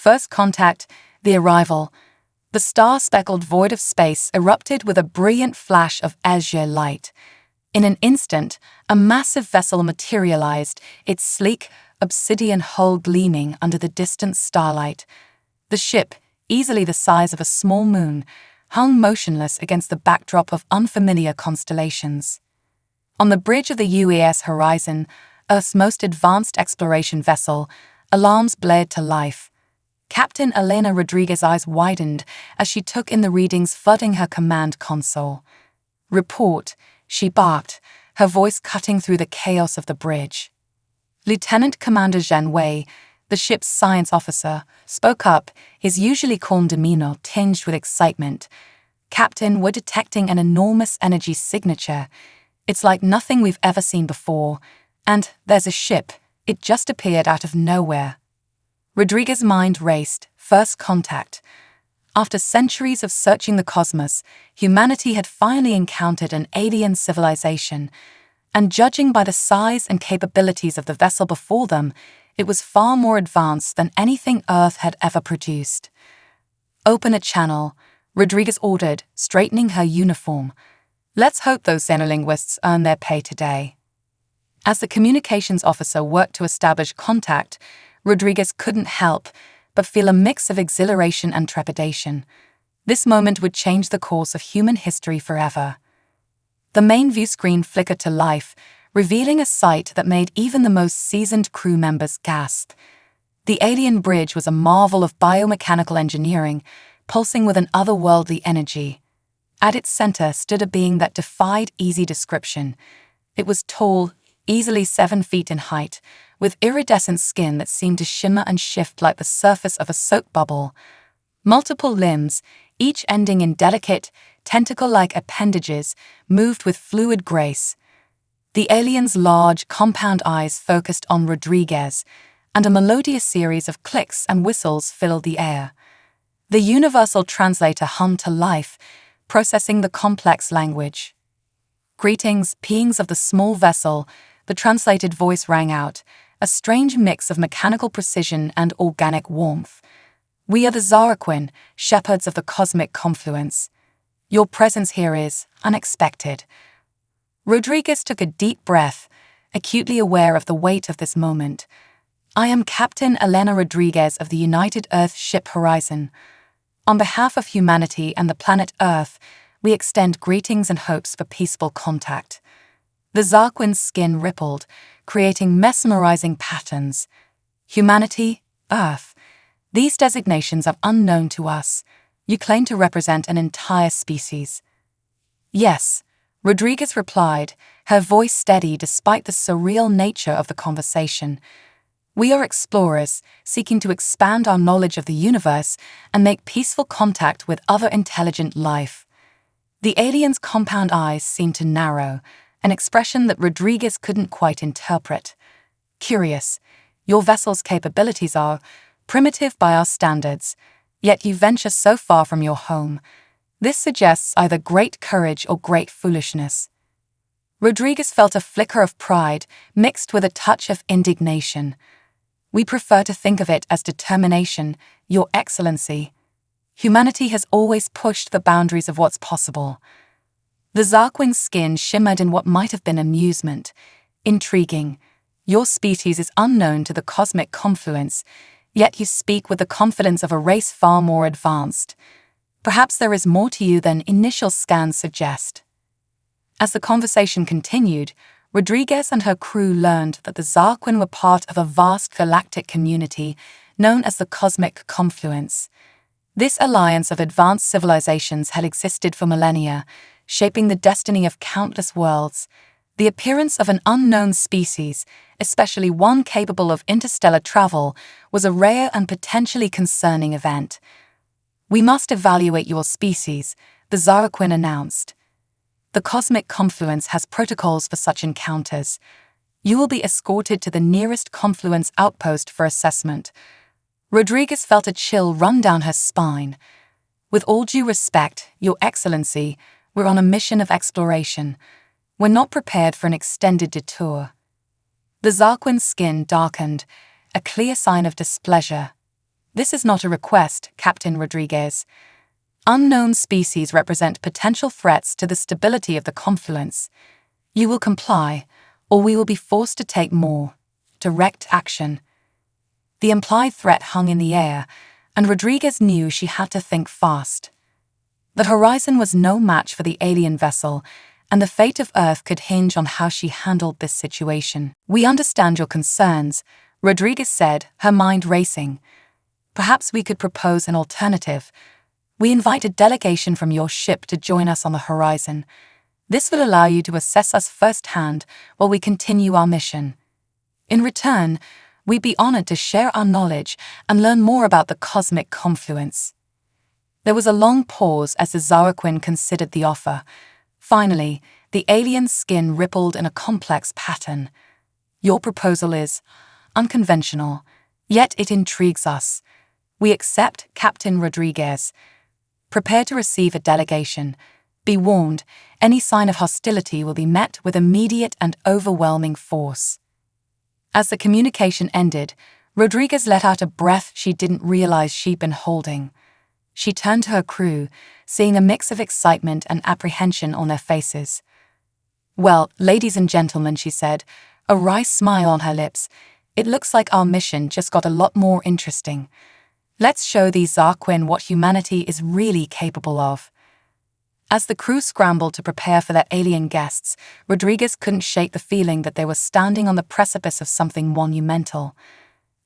First contact, the arrival. The star-speckled void of space erupted with a brilliant flash of azure light. In an instant, a massive vessel materialized, its sleek, obsidian hull gleaming under the distant starlight. The ship, easily the size of a small moon, hung motionless against the backdrop of unfamiliar constellations. On the bridge of the HFY Horizon, Earth's most advanced exploration vessel, alarms blared to life. Captain Elena Rodriguez's eyes widened as she took in the readings flooding her command console. "Report," she barked, her voice cutting through the chaos of the bridge. Lieutenant Commander Janwei, the ship's science officer, spoke up, his usually calm demeanor tinged with excitement. "Captain, we're detecting an enormous energy signature. It's like nothing we've ever seen before. And there's a ship. It just appeared out of nowhere." Rodriguez's mind raced. First contact. After centuries of searching the cosmos, humanity had finally encountered an alien civilization, and judging by the size and capabilities of the vessel before them, it was far more advanced than anything Earth had ever produced. "Open a channel," Rodriguez ordered, straightening her uniform. "Let's hope those xenolinguists earn their pay today." As the communications officer worked to establish contact, Rodriguez couldn't help but feel a mix of exhilaration and trepidation. This moment would change the course of human history forever. The main view screen flickered to life, revealing a sight that made even the most seasoned crew members gasp. The alien bridge was a marvel of biomechanical engineering, pulsing with an otherworldly energy. At its center stood a being that defied easy description. It was tall, easily 7 feet in height, with iridescent skin that seemed to shimmer and shift like the surface of a soap bubble. Multiple limbs, each ending in delicate, tentacle-like appendages, moved with fluid grace. The alien's large, compound eyes focused on Rodriguez, and a melodious series of clicks and whistles filled the air. The universal translator hummed to life, processing the complex language. "Greetings, beings of the small vessel," the translated voice rang out, a strange mix of mechanical precision and organic warmth. "We are the Zaraquin, shepherds of the cosmic confluence. Your presence here is unexpected." Rodriguez took a deep breath, acutely aware of the weight of this moment. "I am Captain Elena Rodriguez of the United Earth Ship Horizon. On behalf of humanity and the planet Earth, we extend greetings and hopes for peaceful contact." The Zarquin's skin rippled, creating mesmerizing patterns. Humanity, Earth. These designations are unknown to us. You claim to represent an entire species. "Yes," Rodriguez replied, her voice steady despite the surreal nature of the conversation. "We are explorers, seeking to expand our knowledge of the universe and make peaceful contact with other intelligent life." The alien's compound eyes seemed to narrow, an expression that Rodriguez couldn't quite interpret. "Curious, your vessel's capabilities are primitive by our standards, yet you venture so far from your home. This suggests either great courage or great foolishness." Rodriguez felt a flicker of pride mixed with a touch of indignation. "We prefer to think of it as determination, Your Excellency. Humanity has always pushed the boundaries of what's possible." The Zarquin's skin shimmered in what might have been amusement. "Intriguing. Your species is unknown to the cosmic confluence, yet you speak with the confidence of a race far more advanced. Perhaps there is more to you than initial scans suggest." As the conversation continued, Rodriguez and her crew learned that the Zarquin were part of a vast galactic community known as the Cosmic Confluence. This alliance of advanced civilizations had existed for millennia, shaping the destiny of countless worlds. The appearance of an unknown species, especially one capable of interstellar travel, was a rare and potentially concerning event. "We must evaluate your species," the Zaraquin announced. "The Cosmic Confluence has protocols for such encounters. You will be escorted to the nearest confluence outpost for assessment." Rodriguez felt a chill run down her spine. "With all due respect, Your Excellency, we're on a mission of exploration. We're not prepared for an extended detour." The Zarquin's skin darkened, a clear sign of displeasure. This is not a request, Captain Rodriguez. Unknown species represent potential threats to the stability of the confluence. You will comply, or we will be forced to take more direct action. The implied threat hung in the air, and Rodriguez knew she had to think fast. The horizon was no match for the alien vessel, and the fate of Earth could hinge on how she handled this situation. "We understand your concerns," Rodriguez said, her mind racing. "Perhaps we could propose an alternative. We invite a delegation from your ship to join us on the horizon. This will allow you to assess us firsthand while we continue our mission. In return, we'd be honored to share our knowledge and learn more about the cosmic confluence." There was a long pause as the Zarquin considered the offer. Finally, the alien's skin rippled in a complex pattern. "Your proposal is unconventional, yet it intrigues us. We accept, Captain Rodriguez. Prepare to receive a delegation. Be warned, any sign of hostility will be met with immediate and overwhelming force." As the communication ended, Rodriguez let out a breath she didn't realize she'd been holding. She turned to her crew, seeing a mix of excitement and apprehension on their faces. "Well, ladies and gentlemen," she said, a wry smile on her lips, "it looks like our mission just got a lot more interesting. Let's show these Zarquin what humanity is really capable of." As the crew scrambled to prepare for their alien guests, Rodriguez couldn't shake the feeling that they were standing on the precipice of something monumental.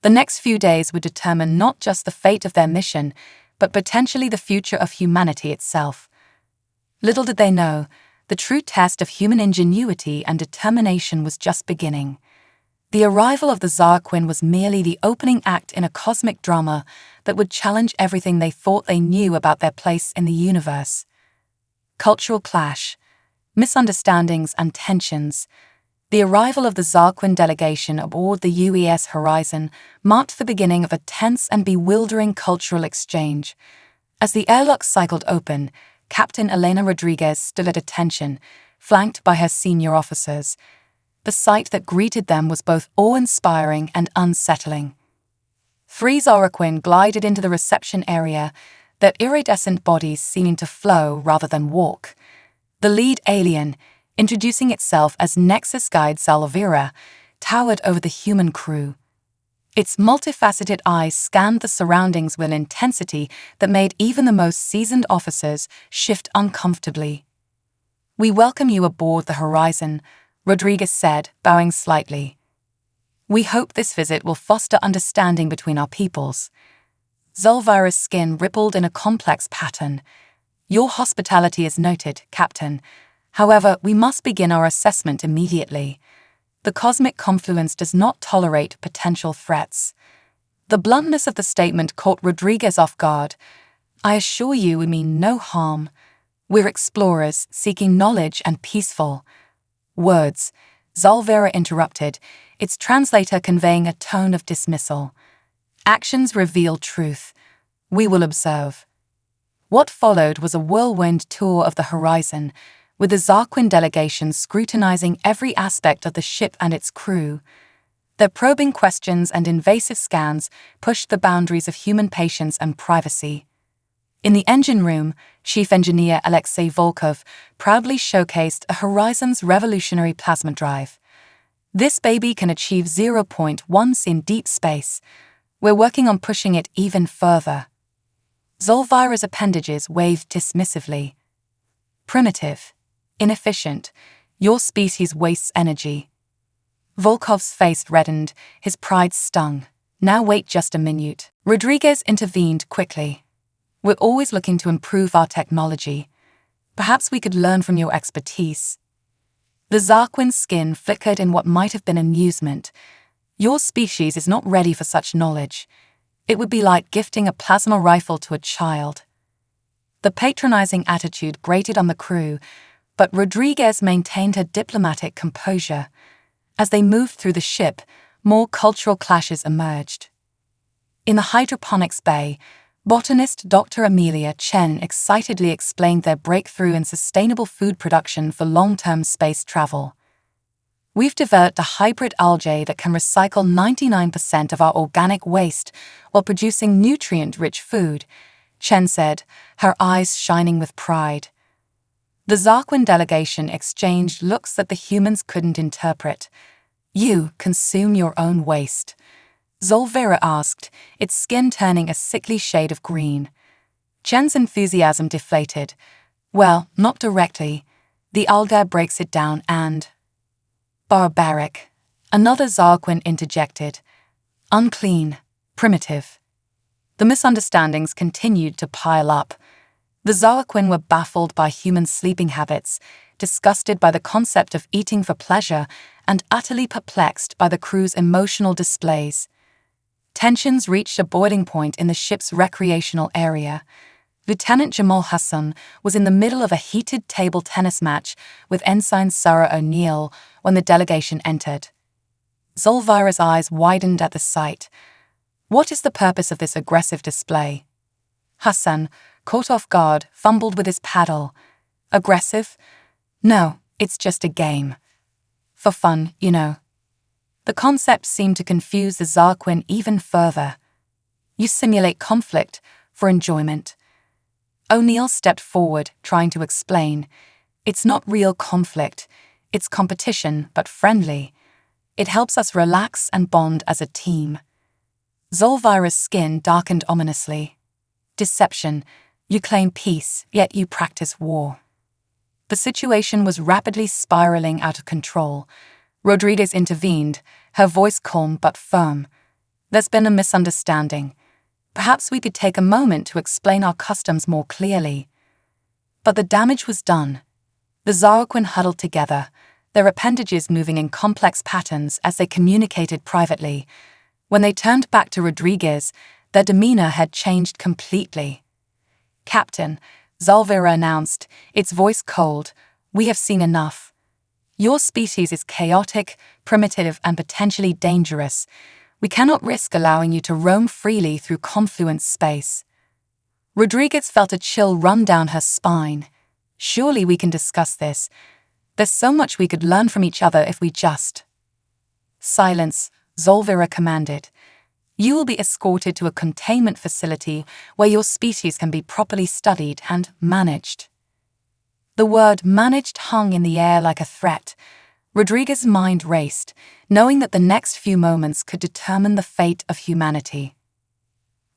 The next few days would determine not just the fate of their mission, but potentially the future of humanity itself. Little did they know, the true test of human ingenuity and determination was just beginning. The arrival of the Zarquin was merely the opening act in a cosmic drama that would challenge everything they thought they knew about their place in the universe. Cultural clash, misunderstandings and tensions. The arrival of the Zarquin delegation aboard the UES Horizon marked the beginning of a tense and bewildering cultural exchange. As the airlock cycled open, Captain Elena Rodriguez stood at attention, flanked by her senior officers. The sight that greeted them was both awe-inspiring and unsettling. 3 Zarquin glided into the reception area, their iridescent bodies seeming to flow rather than walk. The lead alien, introducing itself as Nexus Guide Salvira, towered over the human crew. Its multifaceted eyes scanned the surroundings with an intensity that made even the most seasoned officers shift uncomfortably. "We welcome you aboard the Horizon," Rodriguez said, bowing slightly. "We hope this visit will foster understanding between our peoples." Zulvira's skin rippled in a complex pattern. "Your hospitality is noted, Captain. However, we must begin our assessment immediately. The cosmic confluence does not tolerate potential threats." The bluntness of the statement caught Rodriguez off guard. "I assure you we mean no harm. We're explorers seeking knowledge and peaceful." "Words," Zulvira interrupted, its translator conveying a tone of dismissal. "Actions reveal truth. We will observe." What followed was a whirlwind tour of the horizon, with the Zarquin delegation scrutinizing every aspect of the ship and its crew. Their probing questions and invasive scans pushed the boundaries of human patience and privacy. In the engine room, Chief Engineer Alexei Volkov proudly showcased a Horizon's revolutionary plasma drive. "This baby can achieve 0.1 in deep space. We're working on pushing it even further." Zulvira's appendages waved dismissively. "Primitive. Inefficient. Your species wastes energy." Volkov's face reddened, his pride stung. "Now wait just a minute." Rodriguez intervened quickly. "We're always looking to improve our technology. Perhaps we could learn from your expertise." The Zarquin's skin flickered in what might have been amusement. "Your species is not ready for such knowledge. It would be like gifting a plasma rifle to a child." The patronizing attitude grated on the crew, but Rodriguez maintained her diplomatic composure. As they moved through the ship, more cultural clashes emerged. In the hydroponics bay, botanist Dr. Amelia Chen excitedly explained their breakthrough in sustainable food production for long-term space travel. We've developed a hybrid algae that can recycle 99% of our organic waste while producing nutrient-rich food, Chen said, her eyes shining with pride. The Zarquin delegation exchanged looks that the humans couldn't interpret. You consume your own waste, Zolvera asked, its skin turning a sickly shade of green. Chen's enthusiasm deflated. Well, not directly. The algae breaks it down and… Barbaric, another Zarquin interjected. Unclean, primitive. The misunderstandings continued to pile up. The Zarquin were baffled by human sleeping habits, disgusted by the concept of eating for pleasure, and utterly perplexed by the crew's emotional displays. Tensions reached a boiling point in the ship's recreational area. Lieutenant Jamal Hassan was in the middle of a heated table tennis match with Ensign Sarah O'Neill when the delegation entered. Zolvira's eyes widened at the sight. What is the purpose of this aggressive display? Hassan, caught off guard, fumbled with his paddle. Aggressive? No, it's just a game. For fun, you know. The concept seemed to confuse the Zarquin even further. You simulate conflict for enjoyment. O'Neill stepped forward, trying to explain. It's not real conflict. It's competition, but friendly. It helps us relax and bond as a team. Zolvira's skin darkened ominously. Deception. You claim peace, yet you practice war. The situation was rapidly spiraling out of control. Rodriguez intervened, her voice calm but firm. There's been a misunderstanding. Perhaps we could take a moment to explain our customs more clearly. But the damage was done. The Zarquin huddled together, their appendages moving in complex patterns as they communicated privately. When they turned back to Rodriguez, their demeanor had changed completely. Captain, Zolvira announced, its voice cold, we have seen enough. Your species is chaotic, primitive, and potentially dangerous. We cannot risk allowing you to roam freely through confluence space. Rodriguez felt a chill run down her spine. Surely we can discuss this. There's so much we could learn from each other if we just… Silence, Zolvira commanded. You will be escorted to a containment facility where your species can be properly studied and managed. The word managed hung in the air like a threat. Rodriguez's mind raced, knowing that the next few moments could determine the fate of humanity.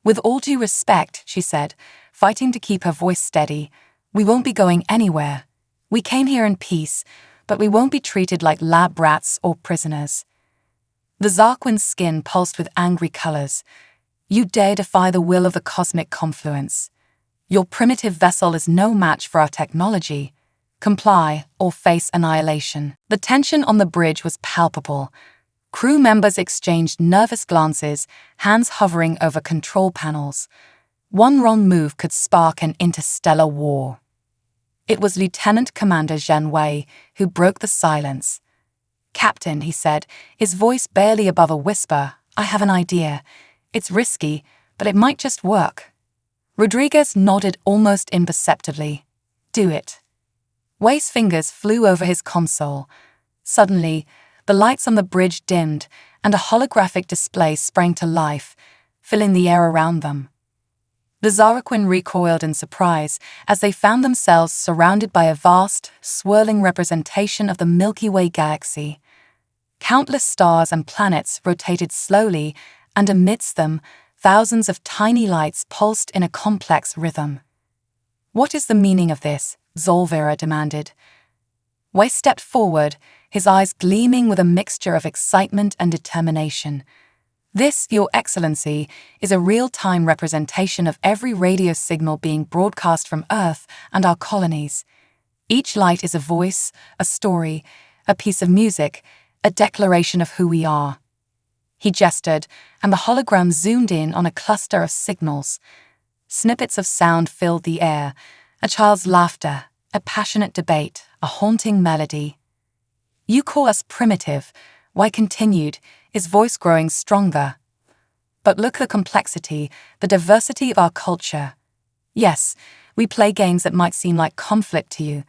With all due respect, she said, fighting to keep her voice steady, we won't be going anywhere. We came here in peace, but we won't be treated like lab rats or prisoners. The Zarquin's skin pulsed with angry colors. You dare defy the will of the cosmic confluence. Your primitive vessel is no match for our technology. Comply or face annihilation. The tension on the bridge was palpable. Crew members exchanged nervous glances, hands hovering over control panels. One wrong move could spark an interstellar war. It was Lieutenant Commander Zhen Wei who broke the silence. Captain, he said, his voice barely above a whisper, I have an idea. It's risky, but it might just work. Rodriguez nodded almost imperceptibly. Do it. Wei's fingers flew over his console. Suddenly, the lights on the bridge dimmed, and a holographic display sprang to life, filling the air around them. The Zarquin recoiled in surprise as they found themselves surrounded by a vast, swirling representation of the Milky Way galaxy. Countless stars and planets rotated slowly, and amidst them, thousands of tiny lights pulsed in a complex rhythm. What is the meaning of this? Zolvira demanded. Wei stepped forward, his eyes gleaming with a mixture of excitement and determination. This, Your Excellency, is a real-time representation of every radio signal being broadcast from Earth and our colonies. Each light is a voice, a story, a piece of music, a declaration of who we are. He gestured, and the hologram zoomed in on a cluster of signals. Snippets of sound filled the air, a child's laughter, a passionate debate, a haunting melody. You call us primitive, Wei continued, his voice growing stronger. But look at the complexity, the diversity of our culture. Yes, we play games that might seem like conflict to you,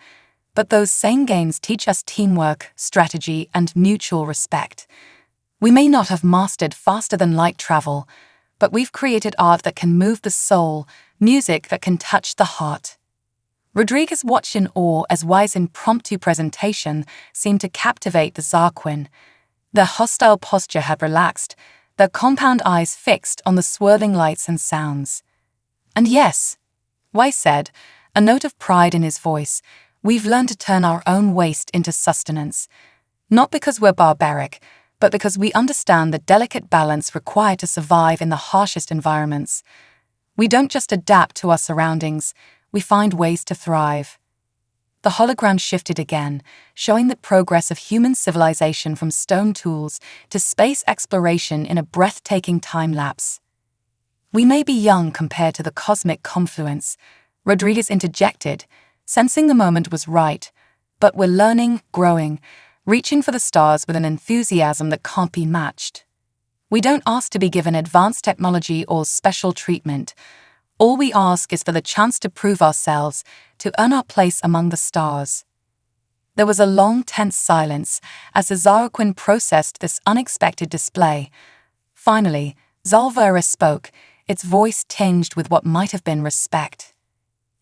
But those same games teach us teamwork, strategy, and mutual respect. We may not have mastered faster-than-light travel, but we've created art that can move the soul, music that can touch the heart. Rodriguez watched in awe as Y's impromptu presentation seemed to captivate the Zarquin. Their hostile posture had relaxed, their compound eyes fixed on the swirling lights and sounds. And yes, Y said, a note of pride in his voice, we've learned to turn our own waste into sustenance. Not because we're barbaric, but because we understand the delicate balance required to survive in the harshest environments. We don't just adapt to our surroundings, we find ways to thrive. The hologram shifted again, showing the progress of human civilization from stone tools to space exploration in a breathtaking time-lapse. We may be young compared to the cosmic confluence, Rodriguez interjected, sensing the moment was right, but we're learning, growing, reaching for the stars with an enthusiasm that can't be matched. We don't ask to be given advanced technology or special treatment. All we ask is for the chance to prove ourselves, to earn our place among the stars. There was a long, tense silence as the Zarquin processed this unexpected display. Finally, Zalvera spoke, its voice tinged with what might have been respect.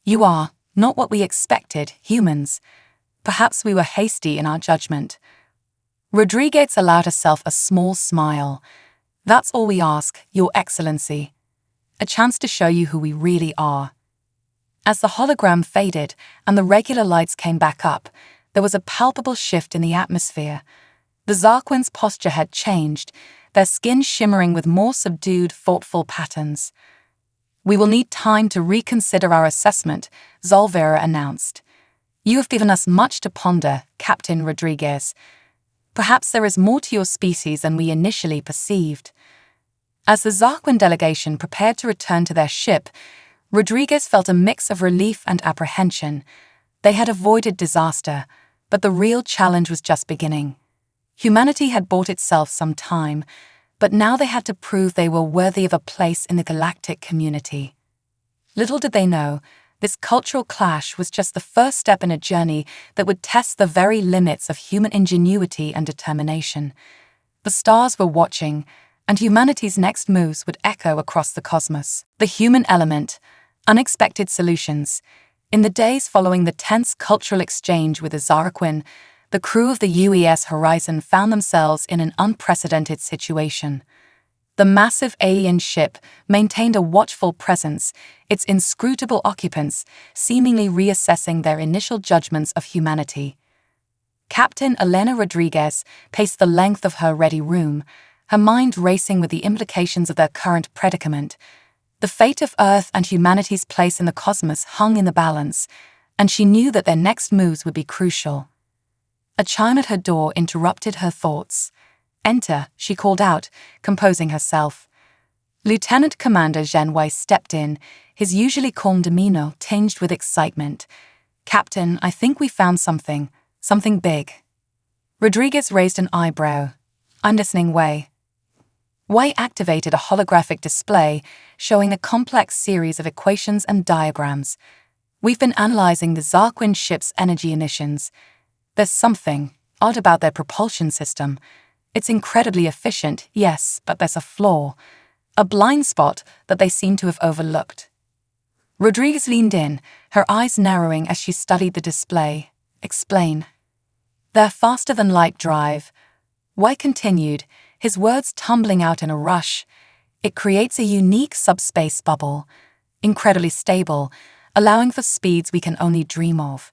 You are not what we expected, humans. Perhaps we were hasty in our judgment. Rodriguez allowed herself a small smile. That's all we ask, Your Excellency. A chance to show you who we really are. As the hologram faded and the regular lights came back up, there was a palpable shift in the atmosphere. The Zarquin's posture had changed, their skin shimmering with more subdued, thoughtful patterns. We will need time to reconsider our assessment, Zalvera announced. You have given us much to ponder, Captain Rodriguez. Perhaps there is more to your species than we initially perceived. As the Zarquin delegation prepared to return to their ship, Rodriguez felt a mix of relief and apprehension. They had avoided disaster, but the real challenge was just beginning. Humanity had bought itself some time, but now they had to prove they were worthy of a place in the galactic community. Little did they know, this cultural clash was just the first step in a journey that would test the very limits of human ingenuity and determination. The stars were watching, and humanity's next moves would echo across the cosmos. The human element, unexpected solutions. In the days following the tense cultural exchange with the Zarquin, the crew of the UES Horizon found themselves in an unprecedented situation. The massive alien ship maintained a watchful presence, its inscrutable occupants seemingly reassessing their initial judgments of humanity. Captain Elena Rodriguez paced the length of her ready room, her mind racing with the implications of their current predicament. The fate of Earth and humanity's place in the cosmos hung in the balance, and she knew that their next moves would be crucial. A chime at her door interrupted her thoughts. Enter, she called out, composing herself. Lieutenant Commander Zhenwei stepped in, his usually calm demeanor tinged with excitement. Captain, I think we found something big. Rodriguez raised an eyebrow. I'm listening, Wei. Wei activated a holographic display showing a complex series of equations and diagrams. We've been analyzing the Zarquin ship's energy emissions. There's something odd about their propulsion system. It's incredibly efficient, yes, but there's a flaw, a blind spot that they seem to have overlooked. Rodriguez leaned in, her eyes narrowing as she studied the display. Explain. Their faster-than-light drive. Wei continued, his words tumbling out in a rush. It creates a unique subspace bubble, incredibly stable, allowing for speeds we can only dream of.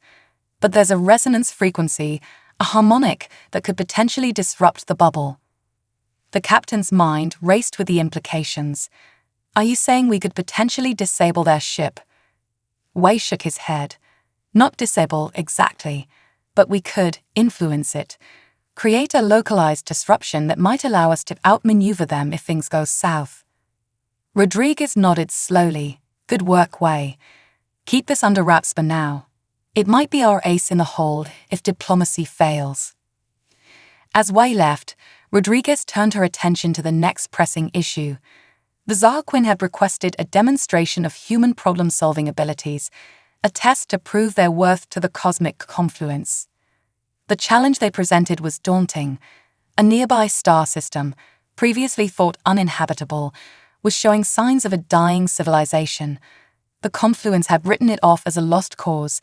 But there's a resonance frequency, a harmonic that could potentially disrupt the bubble. The captain's mind raced with the implications. Are you saying we could potentially disable their ship? Wei shook his head. Not disable exactly, but we could influence it. Create a localized disruption that might allow us to outmaneuver them if things go south. Rodriguez nodded slowly. Good work, Wei. Keep this under wraps for now. It might be our ace in the hole if diplomacy fails. As Wei left, Rodriguez turned her attention to the next pressing issue. The Zarquin had requested a demonstration of human problem-solving abilities. a test to prove their worth to the cosmic confluence. The challenge they presented was daunting. A nearby star system, previously thought uninhabitable, was showing signs of a dying civilization. The confluence had written it off as a lost cause,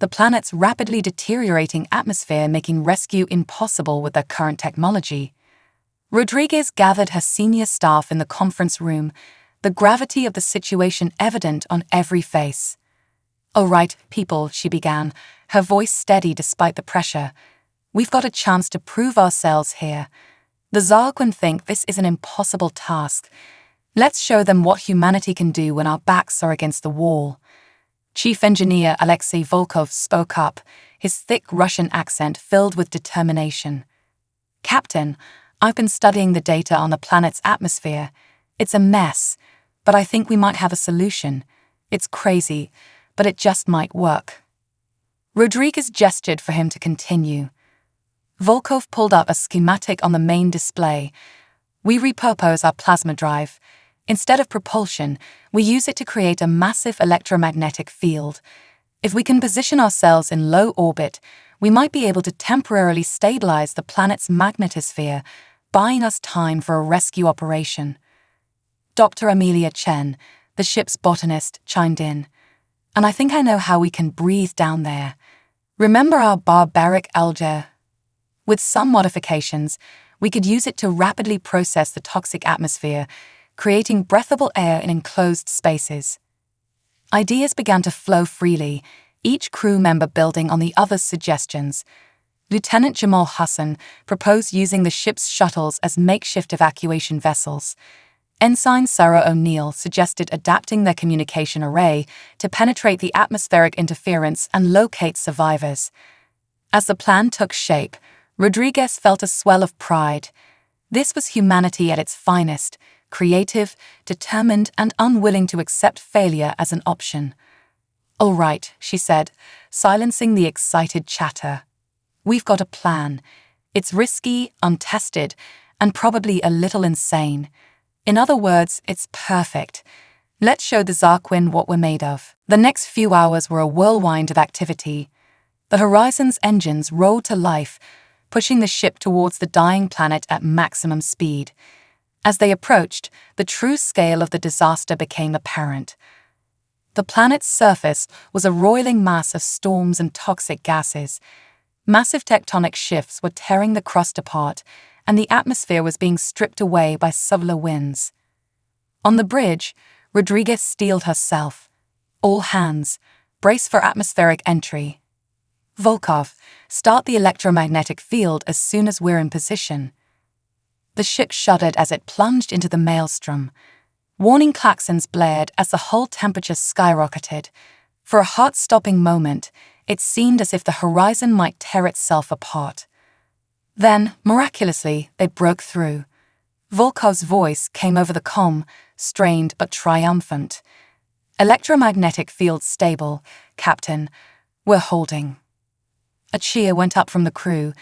the planet's rapidly deteriorating atmosphere making rescue impossible with their current technology. Rodriguez gathered her senior staff in the conference room, the gravity of the situation evident on every face. "All right, people," she began, her voice steady despite the pressure. "We've got a chance to prove ourselves here. The Zarquin think this is an impossible task. Let's show them what humanity can do when our backs are against the wall." Chief Engineer Alexei Volkov spoke up, his thick Russian accent filled with determination. "Captain, I've been studying the data on the planet's atmosphere. It's a mess, but I think we might have a solution. It's crazy, but it just might work." Rodriguez gestured for him to continue. Volkov pulled up a schematic on the main display. "We repurpose our plasma drive. Instead of propulsion, we use it to create a massive electromagnetic field. If we can position ourselves in low orbit, we might be able to temporarily stabilize the planet's magnetosphere, buying us time for a rescue operation." Dr. Amelia Chen, the ship's botanist, chimed in. "And I think I know how we can breathe down there. Remember our barbaric algae? With some modifications, we could use it to rapidly process the toxic atmosphere, creating breathable air in enclosed spaces." Ideas began to flow freely, each crew member building on the other's suggestions. Lieutenant Jamal Hassan proposed using the ship's shuttles as makeshift evacuation vessels. Ensign Sarah O'Neill suggested adapting their communication array to penetrate the atmospheric interference and locate survivors. As the plan took shape, Rodriguez felt a swell of pride. This was humanity at its finest, creative, determined, and unwilling to accept failure as an option. "All right," she said, silencing the excited chatter. "We've got a plan. It's risky, untested, and probably a little insane. In other words, it's perfect. Let's show the Zarquin what we're made of." The next few hours were a whirlwind of activity. The Horizon's engines roared to life, pushing the ship towards the dying planet at maximum speed. As they approached, the true scale of the disaster became apparent. The planet's surface was a roiling mass of storms and toxic gases. Massive tectonic shifts were tearing the crust apart, and the atmosphere was being stripped away by solar winds. On the bridge, Rodriguez steeled herself. "All hands, brace for atmospheric entry. Volkov, start the electromagnetic field as soon as we're in position." The ship shuddered as it plunged into the maelstrom. Warning klaxons blared as the hull temperature skyrocketed. For a heart-stopping moment, it seemed as if the horizon might tear itself apart. Then, miraculously, they broke through. Volkov's voice came over the comm, strained but triumphant. "Electromagnetic field stable, Captain. We're holding." A cheer went up from the crew,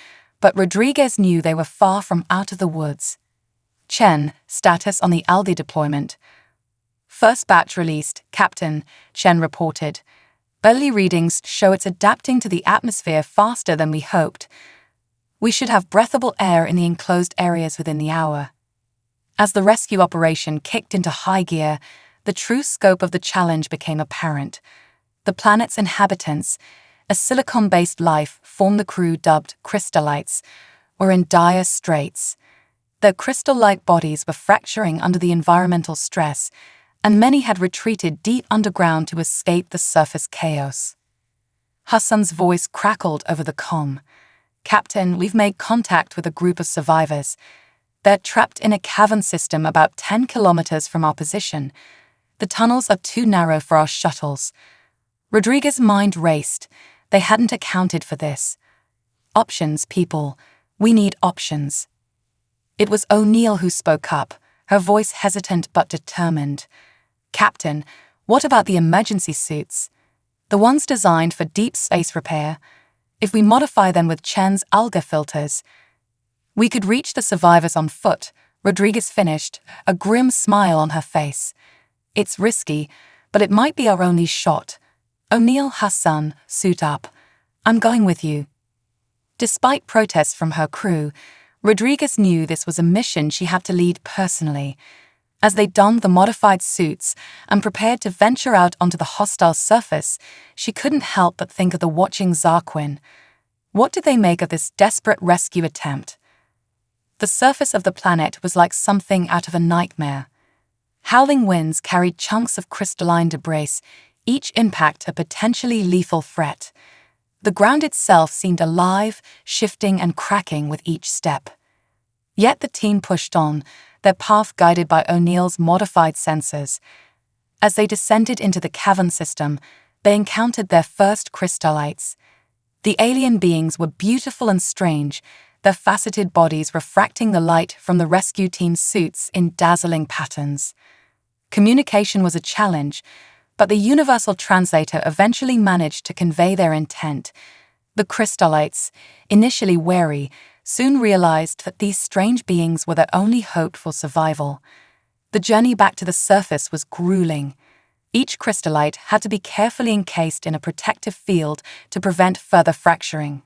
but Rodriguez knew they were far from out of the woods. "Chen, status on the ALDI deployment." "First batch released, Captain," Chen reported. "Early readings show it's adapting to the atmosphere faster than we hoped. We should have breathable air in the enclosed areas within the hour." As the rescue operation kicked into high gear, the true scope of the challenge became apparent. The planet's inhabitants, a silicon-based life form the crew dubbed crystallites, were in dire straits. Their crystal-like bodies were fracturing under the environmental stress, and many had retreated deep underground to escape the surface chaos. Hassan's voice crackled over the comm. "Captain, we've made contact with a group of survivors. They're trapped in a cavern system about 10 kilometers from our position. The tunnels are too narrow for our shuttles." Rodriguez's mind raced. They hadn't accounted for this. "Options, people. We need options." It was O'Neill who spoke up, her voice hesitant but determined. "Captain, what about the emergency suits? The ones designed for deep space repair? If we modify them with Chen's alga filters, we could reach the survivors on foot," Rodriguez finished, a grim smile on her face. "It's risky, but it might be our only shot. O'Neill, Hassan, suit up. I'm going with you. Despite protests from her crew, Rodriguez knew this was a mission she had to lead personally. As they donned the modified suits and prepared to venture out onto the hostile surface, she couldn't help but think of the watching Zarquin. What did they make of this desperate rescue attempt? The surface of the planet was like something out of a nightmare. Howling winds carried chunks of crystalline debris, each impact a potentially lethal threat. The ground itself seemed alive, shifting and cracking with each step. Yet the team pushed on, their path guided by O'Neill's modified sensors. As they descended into the cavern system, they encountered their first crystallites. The alien beings were beautiful and strange, their faceted bodies refracting the light from the rescue team's suits in dazzling patterns. Communication was a challenge, but the universal translator eventually managed to convey their intent. The crystallites, initially wary, soon realized that these strange beings were their only hope for survival. The journey back to the surface was grueling. Each crystallite had to be carefully encased in a protective field to prevent further fracturing.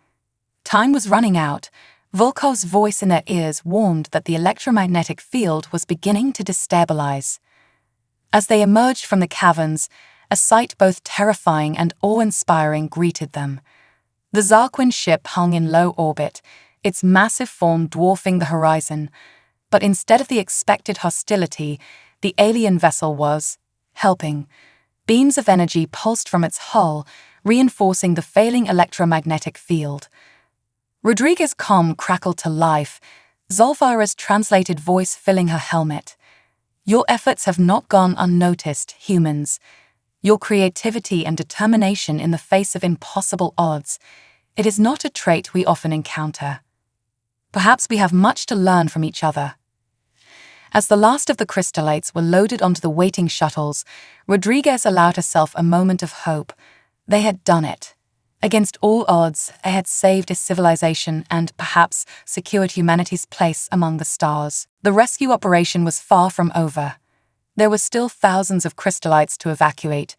Time was running out. Volkov's voice in their ears warned that the electromagnetic field was beginning to destabilize. As they emerged from the caverns, a sight both terrifying and awe-inspiring greeted them. The Zarquin ship hung in low orbit, its massive form dwarfing the horizon, but instead of the expected hostility, the alien vessel was helping. Beams of energy pulsed from its hull, reinforcing the failing electromagnetic field. Rodriguez's comm crackled to life, Zolvira's translated voice filling her helmet. Your efforts have not gone unnoticed, humans. Your creativity and determination in the face of impossible odds. It is not a trait we often encounter. Perhaps we have much to learn from each other. As the last of the crystallites were loaded onto the waiting shuttles, Rodriguez allowed herself a moment of hope. They had done it. Against all odds, they had saved a civilization and, perhaps, secured humanity's place among the stars. The rescue operation was far from over. There were still thousands of crystallites to evacuate,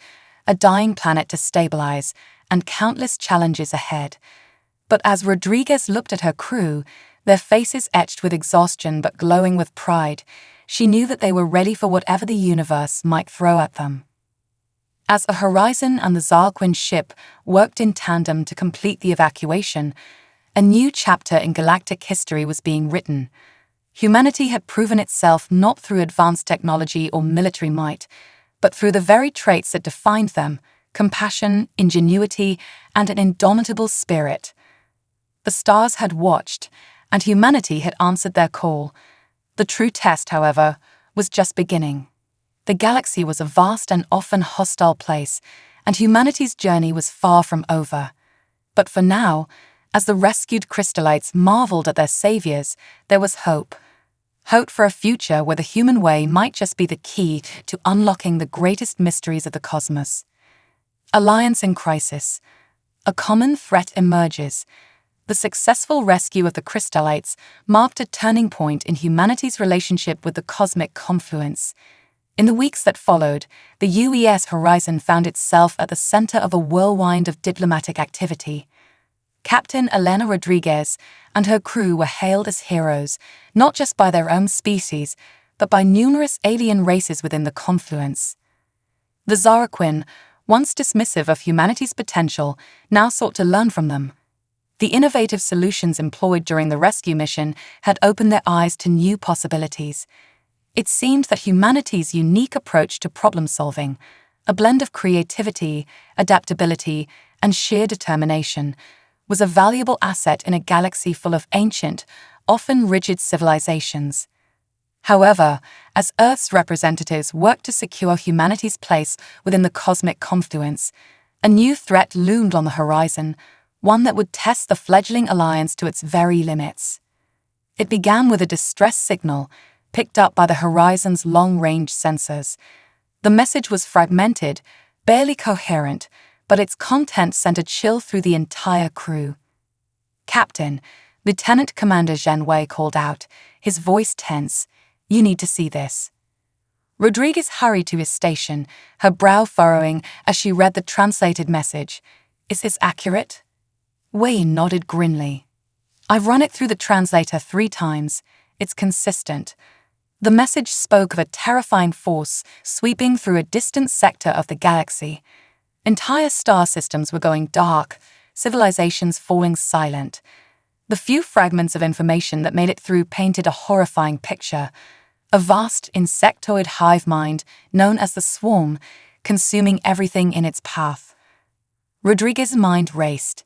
a dying planet to stabilize, and countless challenges ahead. But as Rodriguez looked at her crew, their faces etched with exhaustion but glowing with pride, she knew that they were ready for whatever the universe might throw at them. As the Horizon and the Zarquin ship worked in tandem to complete the evacuation, a new chapter in galactic history was being written. Humanity had proven itself not through advanced technology or military might, but through the very traits that defined them: compassion, ingenuity, and an indomitable spirit. The stars had watched, and humanity had answered their call. The true test, however, was just beginning. The galaxy was a vast and often hostile place, and humanity's journey was far from over. But for now, as the rescued crystallites marveled at their saviors, there was hope. Hope for a future where the human way might just be the key to unlocking the greatest mysteries of the cosmos. Alliance in crisis. A common threat emerges. The successful rescue of the crystallites marked a turning point in humanity's relationship with the cosmic confluence. In the weeks that followed, the UES Horizon found itself at the center of a whirlwind of diplomatic activity. Captain Elena Rodriguez and her crew were hailed as heroes, not just by their own species, but by numerous alien races within the confluence. The Zarquin, once dismissive of humanity's potential, now sought to learn from them. The innovative solutions employed during the rescue mission had opened their eyes to new possibilities. It seemed that humanity's unique approach to problem-solving, a blend of creativity, adaptability, and sheer determination, was a valuable asset in a galaxy full of ancient, often rigid civilizations. However, as Earth's representatives worked to secure humanity's place within the cosmic confluence, a new threat loomed on the horizon, one that would test the fledgling alliance to its very limits. It began with a distress signal picked up by the Horizon's long-range sensors. The message was fragmented, barely coherent, but its content sent a chill through the entire crew. "Captain," Lieutenant Commander Zhenwei called out, his voice tense, "you need to see this." Rodriguez hurried to his station, her brow furrowing as she read the translated message. "Is this accurate?" Wayne nodded grimly. "I've run it through the translator 3 times. It's consistent." The message spoke of a terrifying force sweeping through a distant sector of the galaxy. Entire star systems were going dark, civilizations falling silent. The few fragments of information that made it through painted a horrifying picture. A vast insectoid hive mind, known as the Swarm, consuming everything in its path. Rodriguez's mind raced.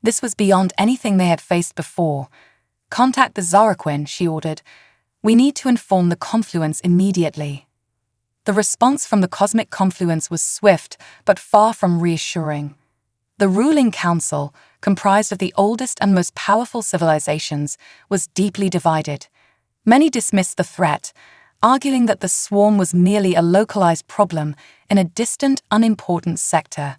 This was beyond anything they had faced before. "Contact the Zaraquin," she ordered. "We need to inform the confluence immediately." The response from the cosmic confluence was swift, but far from reassuring. The ruling council, comprised of the oldest and most powerful civilizations, was deeply divided. Many dismissed the threat, arguing that the swarm was merely a localized problem in a distant, unimportant sector.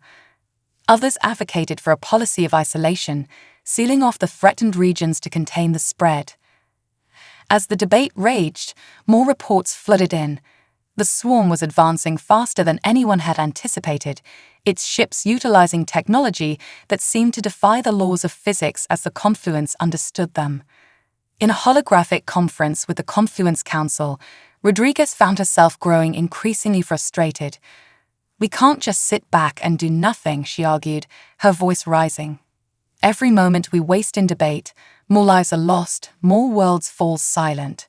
Others advocated for a policy of isolation, sealing off the threatened regions to contain the spread. As the debate raged, more reports flooded in. The swarm was advancing faster than anyone had anticipated, its ships utilizing technology that seemed to defy the laws of physics as the confluence understood them. In a holographic conference with the Confluence Council, Rodriguez found herself growing increasingly frustrated. "We can't just sit back and do nothing," she argued, her voice rising. "Every moment we waste in debate, more lives are lost, more worlds fall silent."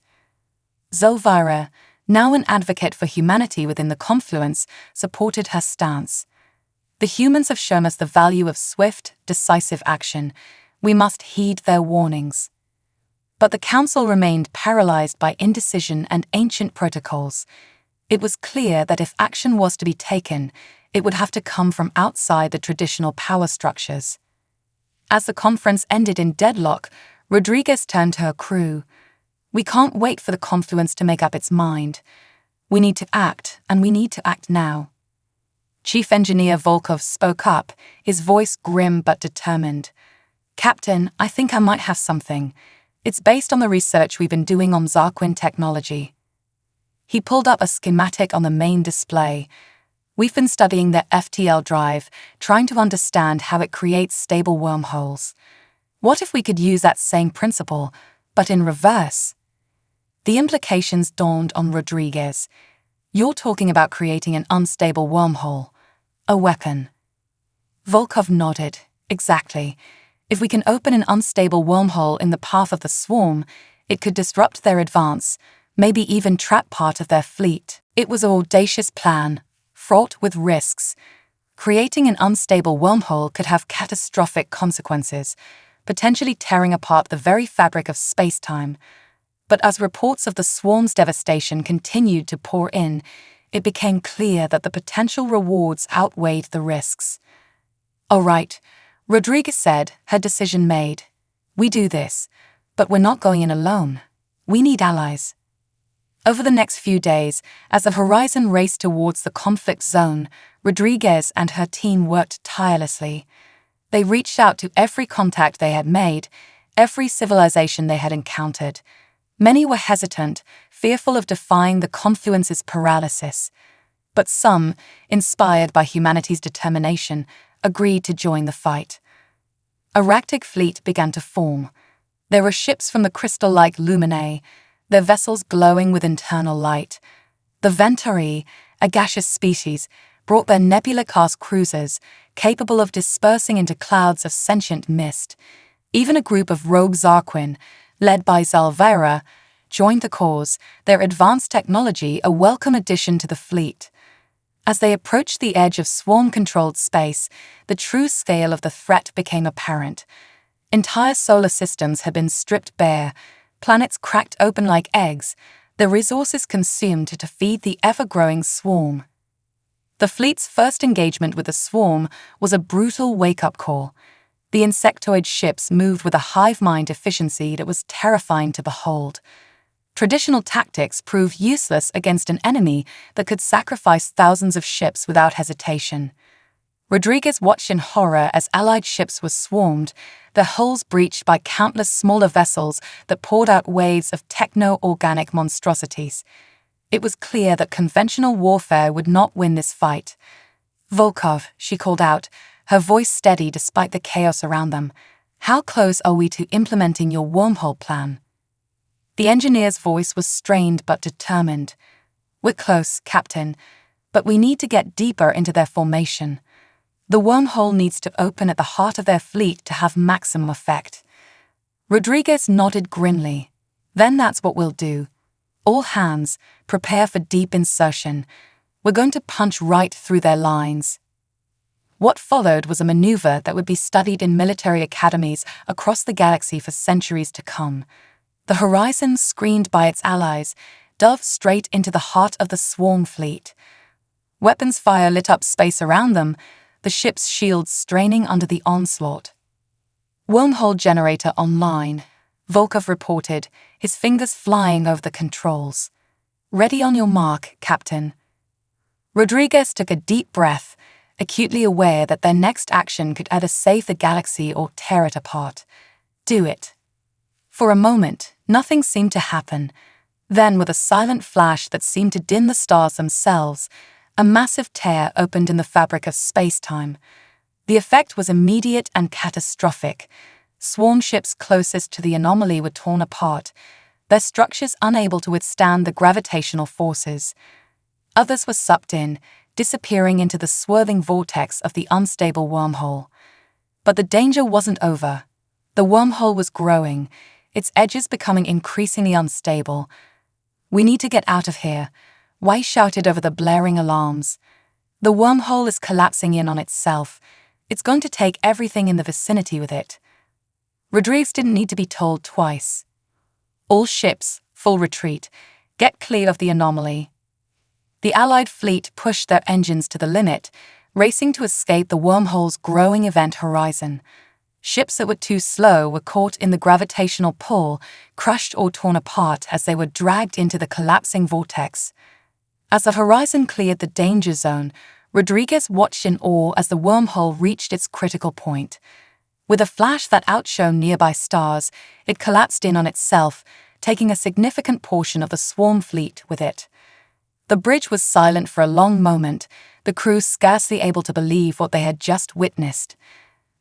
Zelvira, now an advocate for humanity within the confluence, supported her stance. "The humans have shown us the value of swift, decisive action. We must heed their warnings." But the council remained paralyzed by indecision and ancient protocols. It was clear that if action was to be taken, it would have to come from outside the traditional power structures. As the conference ended in deadlock, Rodriguez turned to her crew. "We can't wait for the confluence to make up its mind. We need to act, and we need to act now." Chief Engineer Volkov spoke up, his voice grim but determined. "Captain, I think I might have something. It's based on the research we've been doing on Zarquin technology." He pulled up a schematic on the main display. "We've been studying their FTL drive, trying to understand how it creates stable wormholes. What if we could use that same principle, but in reverse?" The implications dawned on Rodriguez. "You're talking about creating an unstable wormhole. A weapon." Volkov nodded. "Exactly. If we can open an unstable wormhole in the path of the swarm, it could disrupt their advance, maybe even trap part of their fleet." It was an audacious plan, fraught with risks. Creating an unstable wormhole could have catastrophic consequences, potentially tearing apart the very fabric of space-time. But as reports of the swarm's devastation continued to pour in, it became clear that the potential rewards outweighed the risks. "All right," Rodriguez said, her decision made. "We do this, but we're not going in alone. We need allies." Over the next few days, as the horizon raced towards the conflict zone, Rodriguez and her team worked tirelessly. They reached out to every contact they had made, every civilization they had encountered. Many were hesitant, fearful of defying the confluence's paralysis. But some, inspired by humanity's determination, agreed to join the fight. A Ractic fleet began to form. There were ships from the crystal-like Luminae, their vessels glowing with internal light. The Venturi, a gaseous species, brought their nebula-class cruisers, capable of dispersing into clouds of sentient mist. Even a group of rogue Zarquin, led by Zalvera, joined the cause, their advanced technology a welcome addition to the fleet. As they approached the edge of swarm-controlled space, the true scale of the threat became apparent. Entire solar systems had been stripped bare, planets cracked open like eggs, their resources consumed to feed the ever-growing swarm. The fleet's first engagement with the swarm was a brutal wake-up call. The insectoid ships moved with a hive mind efficiency that was terrifying to behold. Traditional tactics proved useless against an enemy that could sacrifice thousands of ships without hesitation. Rodriguez watched in horror as Allied ships were swarmed, their hulls breached by countless smaller vessels that poured out waves of techno-organic monstrosities. It was clear that conventional warfare would not win this fight. "Volkov," she called out, her voice steady despite the chaos around them. "How close are we to implementing your wormhole plan?" The engineer's voice was strained but determined. "We're close, Captain, but we need to get deeper into their formation. The wormhole needs to open at the heart of their fleet to have maximum effect." Rodriguez nodded grimly. "Then that's what we'll do. All hands, prepare for deep insertion. We're going to punch right through their lines." What followed was a maneuver that would be studied in military academies across the galaxy for centuries to come. The Horizon, screened by its allies, dove straight into the heart of the swarm fleet. Weapons fire lit up space around them, the ship's shields straining under the onslaught. "Wormhole generator online," Volkov reported, his fingers flying over the controls. "Ready on your mark, Captain." Rodriguez took a deep breath, acutely aware that their next action could either save the galaxy or tear it apart. Do it. For a moment, nothing seemed to happen. Then, with a silent flash that seemed to dim the stars themselves, a massive tear opened in the fabric of space-time. The effect was immediate and catastrophic. Swarm ships closest to the anomaly were torn apart, their structures unable to withstand the gravitational forces. Others were sucked in, disappearing into the swerving vortex of the unstable wormhole. But the danger wasn't over. The wormhole was growing, its edges becoming increasingly unstable. "We need to get out of here," Weiss shouted over the blaring alarms. "The wormhole is collapsing in on itself. It's going to take everything in the vicinity with it." Rodriguez didn't need to be told twice. "All ships, full retreat. Get clear of the anomaly." The Allied fleet pushed their engines to the limit, racing to escape the wormhole's growing event horizon. Ships that were too slow were caught in the gravitational pull, crushed or torn apart as they were dragged into the collapsing vortex. As the horizon cleared the danger zone, Rodriguez watched in awe as the wormhole reached its critical point. With a flash that outshone nearby stars, it collapsed in on itself, taking a significant portion of the swarm fleet with it. The bridge was silent for a long moment, the crew scarcely able to believe what they had just witnessed.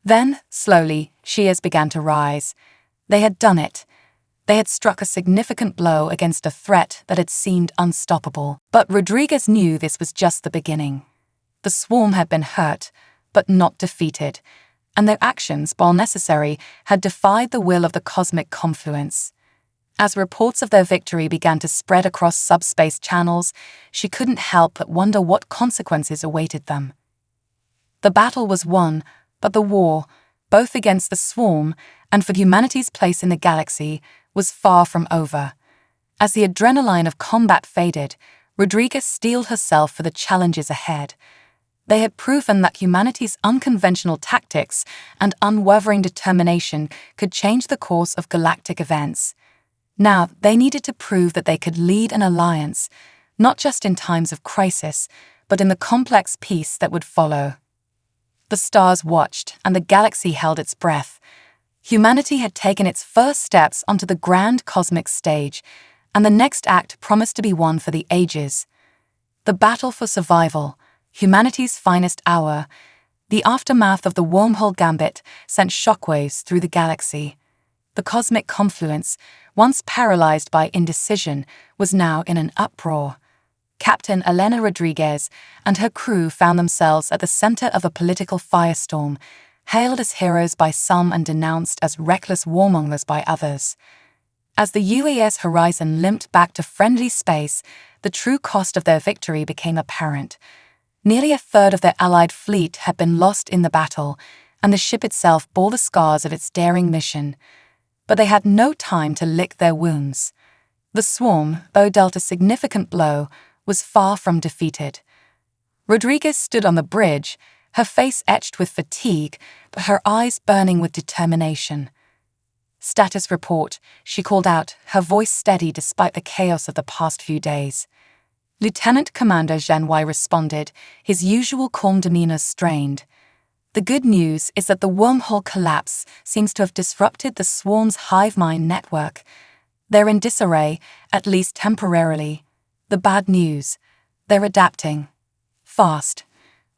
Then, slowly, shears began to rise. They had done it. They had struck a significant blow against a threat that had seemed unstoppable. But Rodriguez knew this was just the beginning. The swarm had been hurt, but not defeated, and their actions, while necessary, had defied the will of the cosmic confluence. As reports of their victory began to spread across subspace channels, she couldn't help but wonder what consequences awaited them. The battle was won, but the war, both against the swarm and for humanity's place in the galaxy, was far from over. As the adrenaline of combat faded, Rodriguez steeled herself for the challenges ahead. They had proven that humanity's unconventional tactics and unwavering determination could change the course of galactic events. Now, they needed to prove that they could lead an alliance, not just in times of crisis, but in the complex peace that would follow. The stars watched, and the galaxy held its breath. Humanity had taken its first steps onto the grand cosmic stage, and the next act promised to be one for the ages. The battle for survival, humanity's finest hour, the aftermath of the wormhole gambit sent shockwaves through the galaxy. The cosmic confluence, once paralyzed by indecision, was now in an uproar. Captain Elena Rodriguez and her crew found themselves at the center of a political firestorm, hailed as heroes by some and denounced as reckless warmongers by others. As the UAS Horizon limped back to friendly space, the true cost of their victory became apparent. Nearly a third of their Allied fleet had been lost in the battle, and the ship itself bore the scars of its daring mission. But they had no time to lick their wounds. The swarm, though dealt a significant blow, was far from defeated. Rodriguez stood on the bridge, her face etched with fatigue, but her eyes burning with determination. "Status report," she called out, her voice steady despite the chaos of the past few days. Lieutenant Commander Janwai responded, his usual calm demeanor strained. "The good news is that the wormhole collapse seems to have disrupted the swarm's hive mind network. They're in disarray, at least temporarily. the bad news. They're adapting. Fast.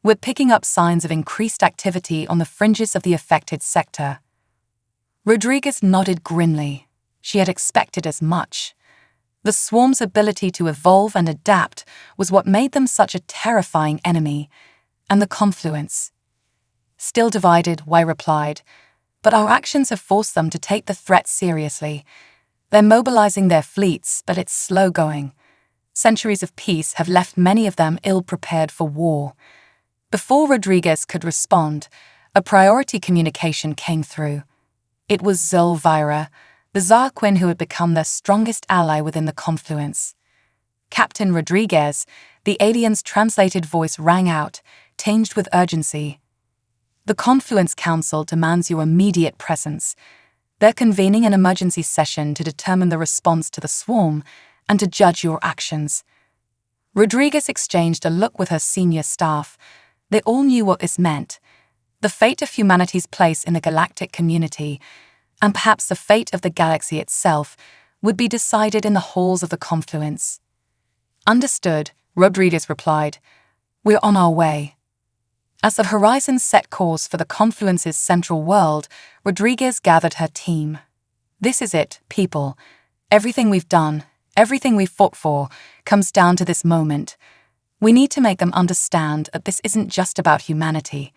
We're picking up signs of increased activity on the fringes of the affected sector. Rodriguez nodded grimly. She had expected as much. The swarm's ability to evolve and adapt was what made them such a terrifying enemy. And the confluence. Still divided, Wei replied, but our actions have forced them to take the threat seriously. They're mobilizing their fleets, but it's slow going. Centuries of peace have left many of them ill-prepared for war. Before Rodriguez could respond, a priority communication came through. It was Zulvira, the Zarquin who had become their strongest ally within the confluence. Captain Rodriguez, the alien's translated voice rang out, tinged with urgency. The Confluence Council demands your immediate presence. They're convening an emergency session to determine the response to the swarm and to judge your actions. Rodriguez exchanged a look with her senior staff. They all knew what this meant. The fate of humanity's place in the galactic community, and perhaps the fate of the galaxy itself, would be decided in the halls of the confluence. Understood, Rodriguez replied. We're on our way. As the horizon set course for the confluence's central world, Rodriguez gathered her team. This is it, people. Everything we've done, everything we've fought for, comes down to this moment. We need to make them understand that this isn't just about humanity.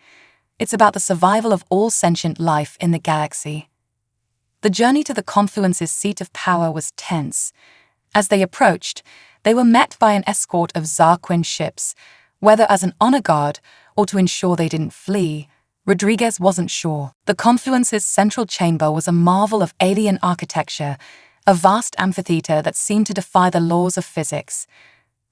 It's about the survival of all sentient life in the galaxy. The journey to the confluence's seat of power was tense. As they approached, they were met by an escort of Zarquin ships, whether as an honor guard or to ensure they didn't flee. Rodriguez wasn't sure. The confluence's central chamber was a marvel of alien architecture, a vast amphitheater that seemed to defy the laws of physics.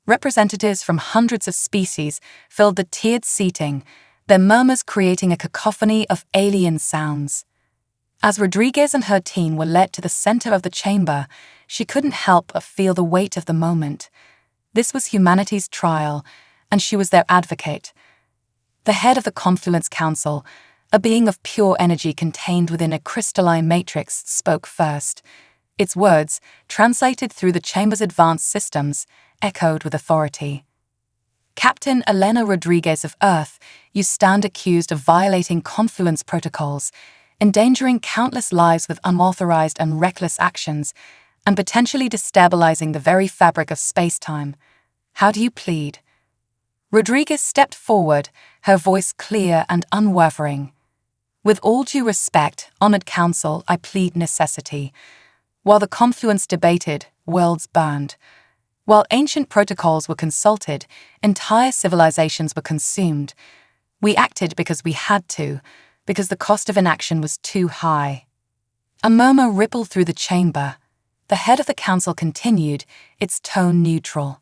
Representatives from hundreds of species filled the tiered seating, their murmurs creating a cacophony of alien sounds. As Rodriguez and her team were led to the center of the chamber, she couldn't help but feel the weight of the moment. This was humanity's trial, and she was their advocate. The head of the Confluence Council, a being of pure energy contained within a crystalline matrix, spoke first. Its words, translated through the chamber's advanced systems, echoed with authority. Captain Elena Rodriguez of Earth, you stand accused of violating confluence protocols, endangering countless lives with unauthorized and reckless actions, and potentially destabilizing the very fabric of space-time. How do you plead? Rodriguez stepped forward, her voice clear and unwavering. With all due respect, honored council, I plead necessity. While the confluence debated, worlds burned. While ancient protocols were consulted, entire civilizations were consumed. We acted because we had to, because the cost of inaction was too high. A murmur rippled through the chamber. The head of the council continued, its tone neutral.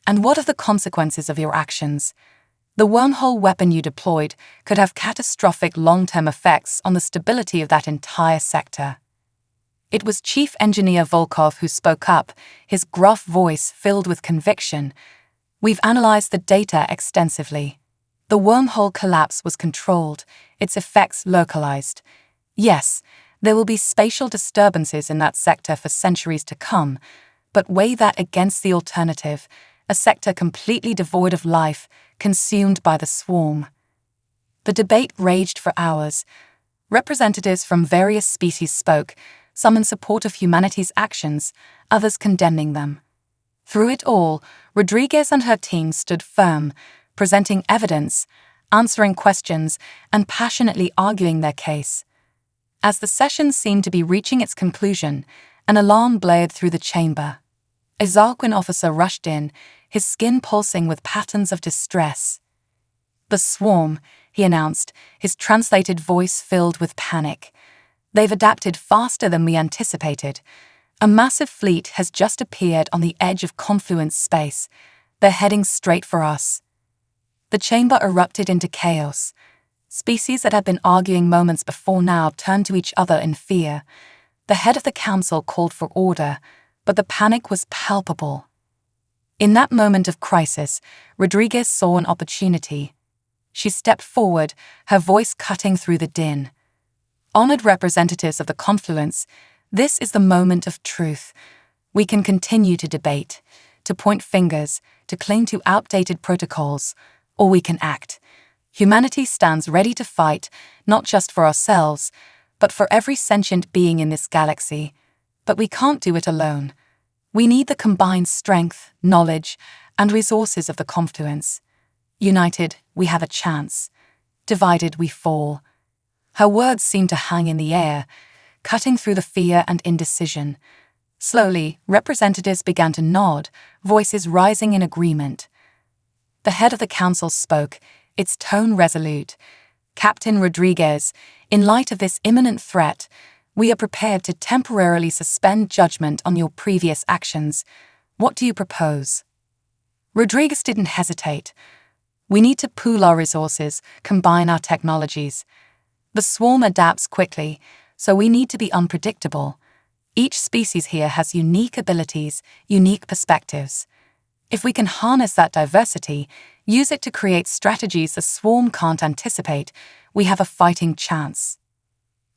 And what of the consequences of your actions? The wormhole weapon you deployed could have catastrophic long-term effects on the stability of that entire sector. It was Chief Engineer Volkov who spoke up, his gruff voice filled with conviction. We've analyzed the data extensively. The wormhole collapse was controlled, its effects localized. Yes, there will be spatial disturbances in that sector for centuries to come, but weigh that against the alternative, a sector completely devoid of life, consumed by the swarm. The debate raged for hours. Representatives from various species spoke, some in support of humanity's actions, others condemning them. Through it all, Rodriguez and her team stood firm, presenting evidence, answering questions, and passionately arguing their case. As the session seemed to be reaching its conclusion, an alarm blared through the chamber. A Zarquin officer rushed in, his skin pulsing with patterns of distress. The swarm, he announced, his translated voice filled with panic. They've adapted faster than we anticipated. A massive fleet has just appeared on the edge of confluence space. They're heading straight for us. The chamber erupted into chaos. Species that had been arguing moments before now turned to each other in fear. The head of the council called for order, but the panic was palpable. In that moment of crisis, Rodriguez saw an opportunity. She stepped forward, her voice cutting through the din. Honored representatives of the confluence, this is the moment of truth. We can continue to debate, to point fingers, to cling to outdated protocols, or we can act. Humanity stands ready to fight, not just for ourselves, but for every sentient being in this galaxy. But we can't do it alone. We need the combined strength, knowledge, and resources of the confluence. United, we have a chance. Divided, we fall. Her words seemed to hang in the air, cutting through the fear and indecision. Slowly, representatives began to nod, voices rising in agreement. The head of the council spoke, its tone resolute. Captain Rodriguez, in light of this imminent threat, we are prepared to temporarily suspend judgment on your previous actions. What do you propose? Rodriguez didn't hesitate. We need to pool our resources, combine our technologies. The swarm adapts quickly, so we need to be unpredictable. Each species here has unique abilities, unique perspectives. If we can harness that diversity, use it to create strategies the swarm can't anticipate, we have a fighting chance.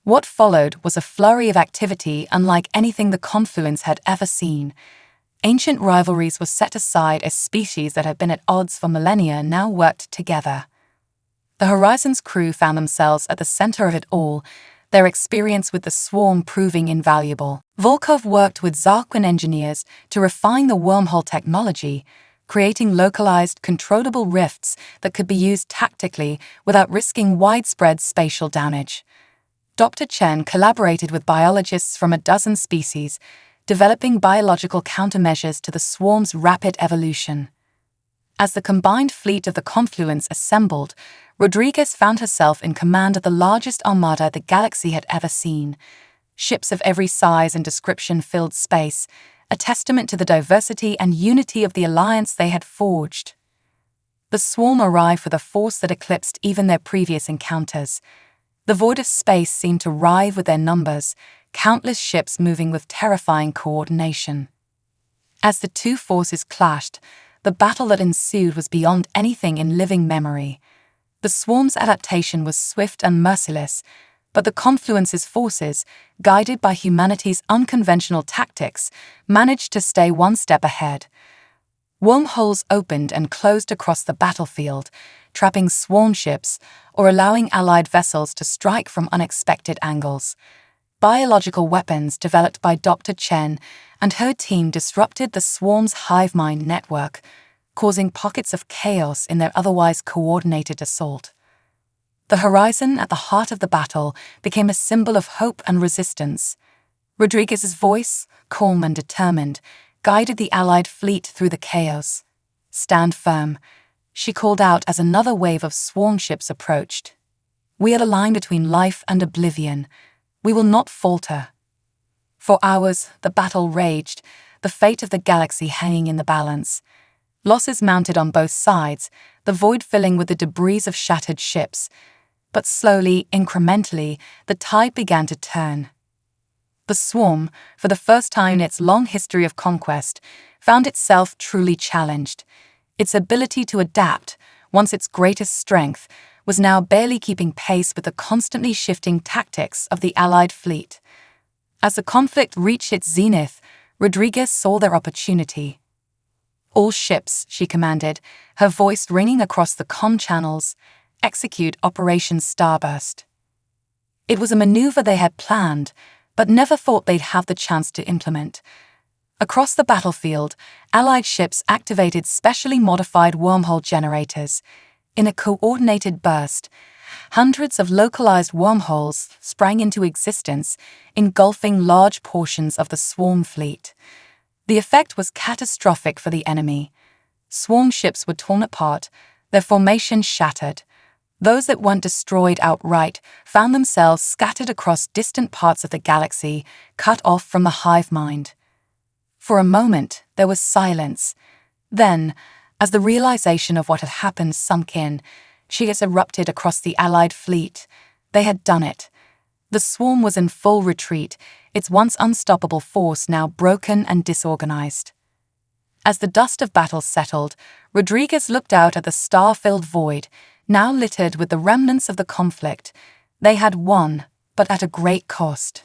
What followed was a flurry of activity unlike anything the confluence had ever seen. Ancient rivalries were set aside as species that had been at odds for millennia now worked together. The Horizon's crew found themselves at the center of it all, their experience with the swarm proving invaluable. Volkov worked with Zarquin engineers to refine the wormhole technology, creating localized, controllable rifts that could be used tactically without risking widespread spatial damage. Dr. Chen collaborated with biologists from a dozen species, developing biological countermeasures to the swarm's rapid evolution. As the combined fleet of the confluence assembled, Rodriguez found herself in command of the largest armada the galaxy had ever seen. Ships of every size and description filled space, a testament to the diversity and unity of the alliance they had forged. The swarm arrived with a force that eclipsed even their previous encounters. The void of space seemed to rive with their numbers, countless ships moving with terrifying coordination. As the two forces clashed, the battle that ensued was beyond anything in living memory. The swarm's adaptation was swift and merciless, but the confluence's forces, guided by humanity's unconventional tactics, managed to stay one step ahead. Wormholes opened and closed across the battlefield, trapping swarm ships or allowing allied vessels to strike from unexpected angles. Biological weapons developed by Dr. Chen and her team disrupted the swarm's hive mind network, causing pockets of chaos in their otherwise coordinated assault. The Horizon at the heart of the battle became a symbol of hope and resistance. Rodriguez's voice, calm and determined, guided the Allied fleet through the chaos. "Stand firm," she called out as another wave of swarm ships approached. "We are the line between life and oblivion. We will not falter." For hours, the battle raged, the fate of the galaxy hanging in the balance. Losses mounted on both sides, the void filling with the debris of shattered ships. But slowly, incrementally, the tide began to turn. The swarm, for the first time in its long history of conquest, found itself truly challenged. Its ability to adapt, once its greatest strength, was now barely keeping pace with the constantly shifting tactics of the Allied fleet. As the conflict reached its zenith, Rodriguez saw their opportunity. "All ships," she commanded, her voice ringing across the comm channels, "execute Operation Starburst." It was a maneuver they had planned, but never thought they'd have the chance to implement. Across the battlefield, Allied ships activated specially modified wormhole generators. In a coordinated burst, hundreds of localized wormholes sprang into existence, engulfing large portions of the swarm fleet. The effect was catastrophic for the enemy. Swarm ships were torn apart, their formations shattered. Those that weren't destroyed outright found themselves scattered across distant parts of the galaxy, cut off from the hive mind. For a moment, there was silence. Then, as the realization of what had happened sunk in, cheers erupted across the Allied fleet. They had done it. The swarm was in full retreat, its once unstoppable force now broken and disorganized. As the dust of battle settled, Rodriguez looked out at the star-filled void, now littered with the remnants of the conflict. They had won, but at a great cost.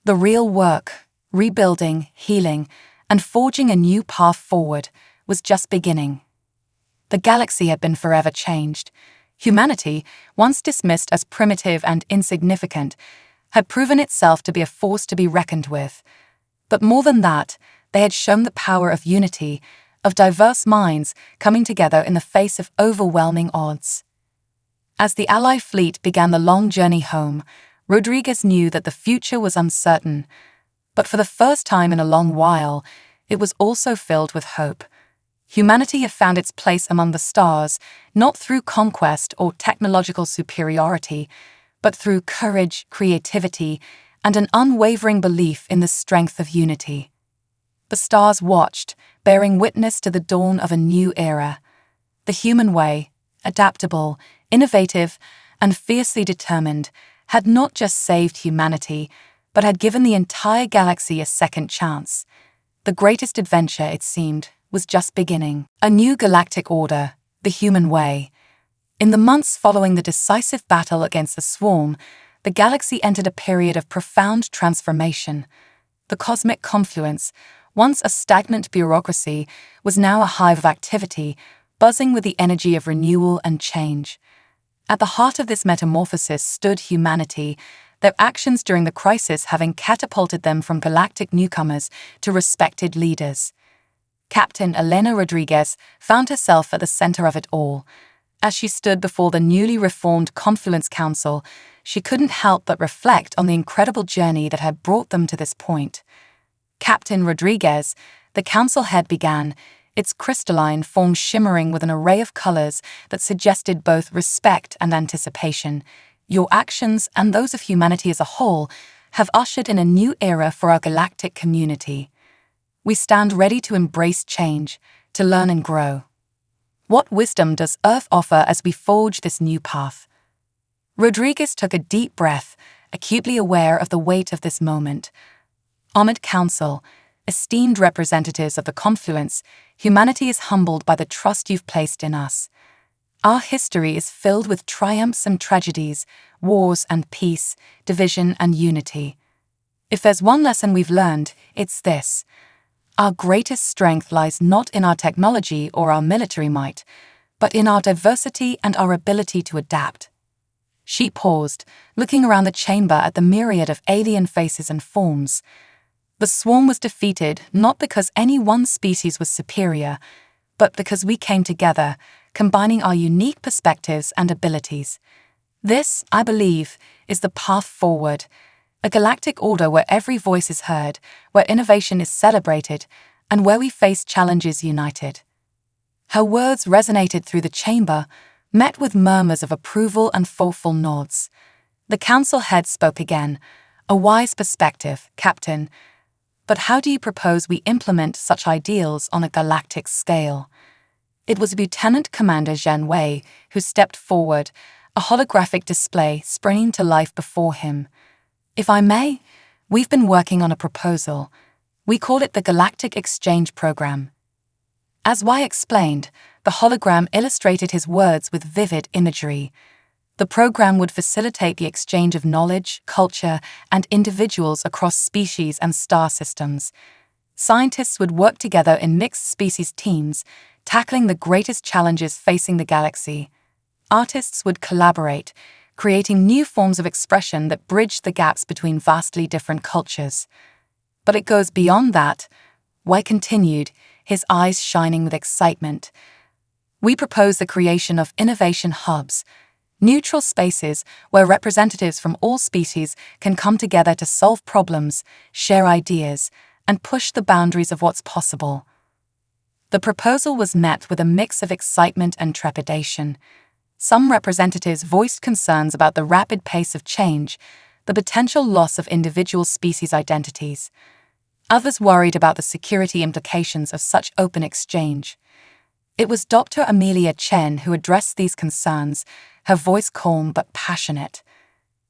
The real work, rebuilding, healing, and forging a new path forward was just beginning. The galaxy had been forever changed. Humanity, once dismissed as primitive and insignificant, had proven itself to be a force to be reckoned with. But more than that, they had shown the power of unity, of diverse minds coming together in the face of overwhelming odds. As the Ally fleet began the long journey home, Rodriguez knew that the future was uncertain. But for the first time in a long while, it was also filled with hope. Humanity had found its place among the stars, not through conquest or technological superiority, but through courage, creativity, and an unwavering belief in the strength of unity. The stars watched, bearing witness to the dawn of a new era. The human way, adaptable, innovative, and fiercely determined, had not just saved humanity, but had given the entire galaxy a second chance. The greatest adventure, it seemed, was just beginning. A new galactic order, the human way. In the months following the decisive battle against the Swarm, the galaxy entered a period of profound transformation. The cosmic confluence, once a stagnant bureaucracy, was now a hive of activity, buzzing with the energy of renewal and change. At the heart of this metamorphosis stood humanity, their actions during the crisis having catapulted them from galactic newcomers to respected leaders. Captain Elena Rodriguez found herself at the center of it all. As she stood before the newly reformed Confluence Council, she couldn't help but reflect on the incredible journey that had brought them to this point. Captain Rodriguez, the council head, began, its crystalline form shimmering with an array of colors that suggested both respect and anticipation. Your actions, and those of humanity as a whole, have ushered in a new era for our galactic community. We stand ready to embrace change, to learn and grow. What wisdom does Earth offer as we forge this new path? Rodriguez took a deep breath, acutely aware of the weight of this moment. Honored Council, esteemed representatives of the Confluence, humanity is humbled by the trust you've placed in us. Our history is filled with triumphs and tragedies, wars and peace, division and unity. If there's one lesson we've learned, it's this. Our greatest strength lies not in our technology or our military might, but in our diversity and our ability to adapt. She paused, looking around the chamber at the myriad of alien faces and forms. The Swarm was defeated not because any one species was superior, but because we came together, combining our unique perspectives and abilities. This, I believe, is the path forward. A galactic order where every voice is heard, where innovation is celebrated, and where we face challenges united. Her words resonated through the chamber, met with murmurs of approval and thoughtful nods. The council head spoke again. A wise perspective, Captain. But how do you propose we implement such ideals on a galactic scale? It was Lieutenant Commander Zhen Wei who stepped forward, a holographic display springing to life before him. If I may, we've been working on a proposal. We call it the Galactic Exchange Program. As Wei explained, the hologram illustrated his words with vivid imagery. The program would facilitate the exchange of knowledge, culture, and individuals across species and star systems. Scientists would work together in mixed species teams, tackling the greatest challenges facing the galaxy. Artists would collaborate, creating new forms of expression that bridge the gaps between vastly different cultures. But it goes beyond that, Wei continued, his eyes shining with excitement. We propose the creation of innovation hubs, neutral spaces where representatives from all species can come together to solve problems, share ideas, and push the boundaries of what's possible. The proposal was met with a mix of excitement and trepidation. Some representatives voiced concerns about the rapid pace of change, the potential loss of individual species identities. Others worried about the security implications of such open exchange. It was Dr. Amelia Chen who addressed these concerns, her voice calm but passionate.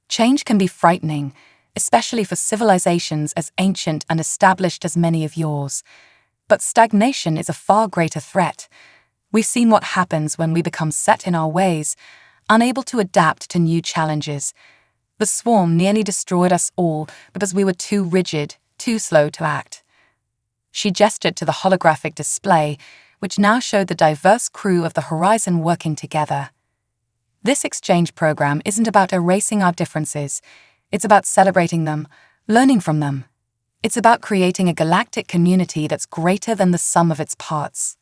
Change can be frightening, especially for civilizations as ancient and established as many of yours. But stagnation is a far greater threat. We've seen what happens when we become set in our ways, unable to adapt to new challenges. The Swarm nearly destroyed us all because we were too rigid, too slow to act. She gestured to the holographic display, which now showed the diverse crew of the Horizon working together. This exchange program isn't about erasing our differences. It's about celebrating them, learning from them. It's about creating a galactic community that's greater than the sum of its parts.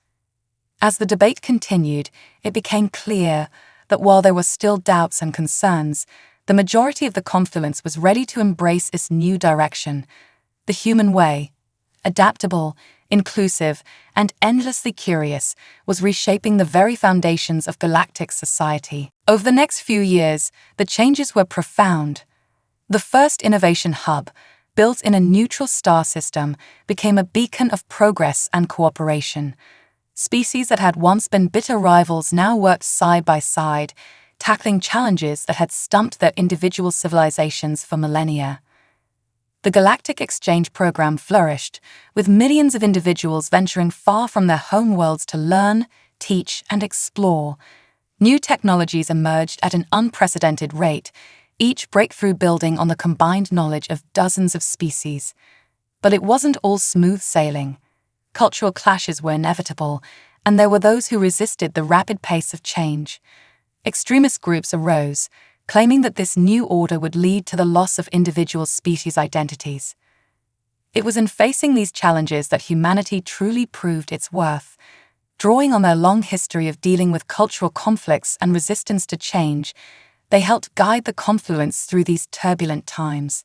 As the debate continued, it became clear that while there were still doubts and concerns, the majority of the confluence was ready to embrace its new direction. The human way, adaptable, inclusive, and endlessly curious, was reshaping the very foundations of galactic society. Over the next few years, the changes were profound. The first innovation hub, built in a neutral star system, became a beacon of progress and cooperation. Species that had once been bitter rivals now worked side by side, tackling challenges that had stumped their individual civilizations for millennia. The Galactic Exchange Program flourished, with millions of individuals venturing far from their home worlds to learn, teach, and explore. New technologies emerged at an unprecedented rate, each breakthrough building on the combined knowledge of dozens of species. But it wasn't all smooth sailing. Cultural clashes were inevitable, and there were those who resisted the rapid pace of change. Extremist groups arose, claiming that this new order would lead to the loss of individual species identities. It was in facing these challenges that humanity truly proved its worth. Drawing on their long history of dealing with cultural conflicts and resistance to change, they helped guide the confluence through these turbulent times.